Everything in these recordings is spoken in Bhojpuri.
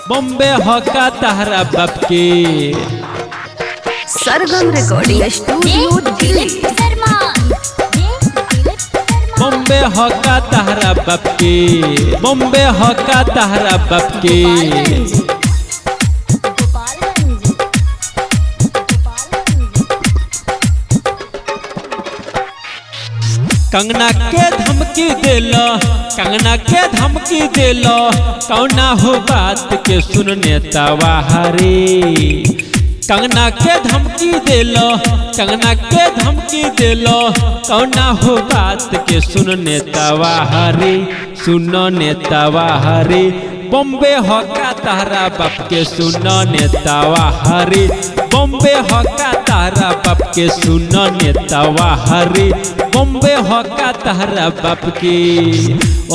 बॉम्बे हका तहरा बाप के। सरगम रिकॉर्डिंग स्टूडियो दिल्ली। बॉम्बे हका तहरा बाप के, बॉम्बे हका तहरा बाप के। कंगना के धमकी देलो, कंगना के धमकी देलो, कौना हो बात के सुन नेतावा हरे। कंगना के धमकी देलो, कंगना के धमकी देलो, कौना हो बात के सुन नेतावा हरे, सुन नेतावा हरे। बॉम्बे हका तहरा बाप के सुन नेतावा हरे, बॉम्बे हका तहरा बाप के सुन नेतावा हरे, बॉम्बे हका तहरा बाप के।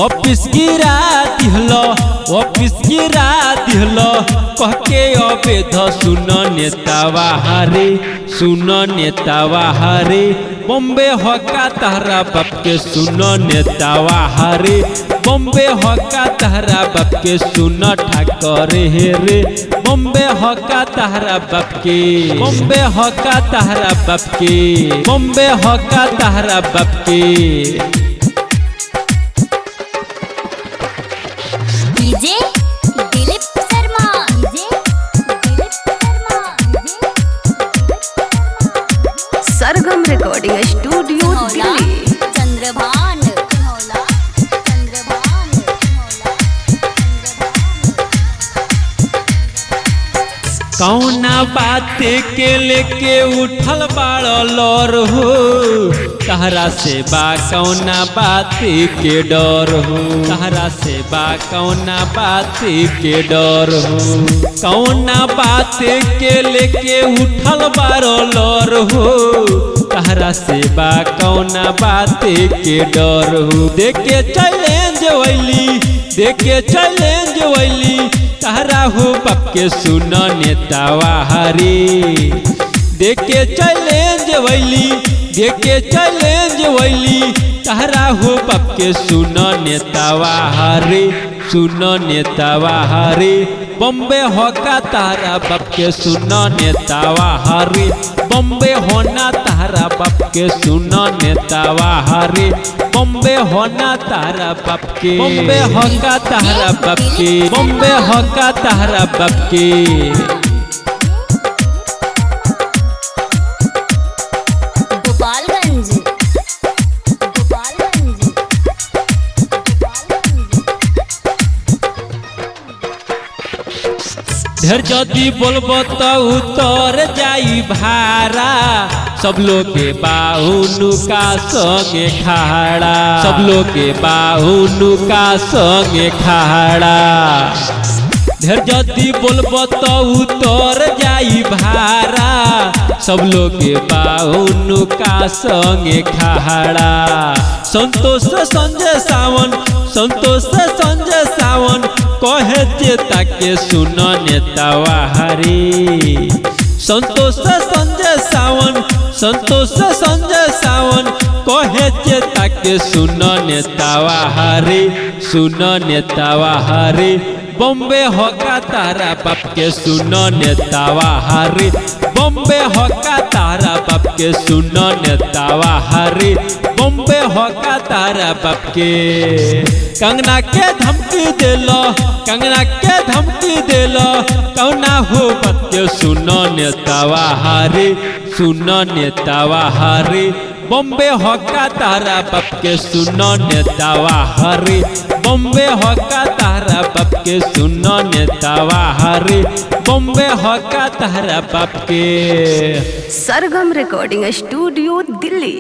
ऑफिस गिरा दिहलो, ऑफिस गिरा दिहलो, कह के अवैध सुन नेतावा हरे, सुन नेतावा हरे। बॉम्बे हका तहरा बाप के सुन नेतावा हरे, बॉम्बे हका तहरा बाप के सुन ठाकर हे रे। बॉम्बे हका तहरा बाप के, बॉम्बे हका तहरा बाप के, बॉम्बे हका तहरा बाप के। डीजे दिलीप शर्मा, डीजे सरगम रिकॉर्डिंग स्टूडियो दिल्ली। चंद्रभान कौना बात के लेके उठल बाड़ लौर हो, तहरा से बा कौना बात के डर हो, तहरा से बा कौना बात के डर हो। कौना बात के लेके उठल बाड़ लौर हो, तहरा से बा कौना बात के डर हो। देखे चैलेंज वैली, देखे चैलेंज वैली, तहरा हो बाप के सुन नेतावा हरे। देखे चैलेंज वैली, देखे चैलेंज वैली, तहरा हो बाप के सुन नेतावा हरे, सुन नेतावा हरे। बॉम्बे हका तहरा बाप के सुन नेतावा हरे, बॉम्बे होना तहरा बाप के सुन नेतावा हरे, बॉम्बे होना तहरा बाप के। बॉम्बे हका तहरा बाप के, बॉम्बे हका तहरा बाप के। गोपालगंज, गोपालगंज, ढेर जदी बोलबो तो उतर जाई भारा, सब लोग के बाहुनु का संगे खाड़ा, सब लोग के बाहुनु का संगे खाड़ा। ढेर जदी बोलबो तो उतर जाई भारा, सब लोग के बाहुनु का संगे खाड़ा। संतोष संजय सावन, संतोष संजय सावन, कहे चेता के सुन नेतावा हरे। संतोष संजय सावन, संतोष संजय सावन, कहे चेता के सुन नेतावा हरे, सुन नेतावा हरे। बॉम्बे हका तहरा बाप के सुन नेतावा हरे, बॉम्बे हका तहरा बाप के सुन नेतावा हरे, बॉम्बे हका तहरा बाप के। कंगना के धमकी देलो, कंगना के धमकी देलो, कौना हो बात के सुन नेतावा हरे, सुन नेतावा हरे। बॉम्बे हका तहरा बाप के सुन नेतावा हरे, बॉम्बे हका तहरा बाप के सुन नेतावा हरे, बॉम्बे हका तहरा बाप के। सरगम रिकॉर्डिंग स्टूडियो दिल्ली।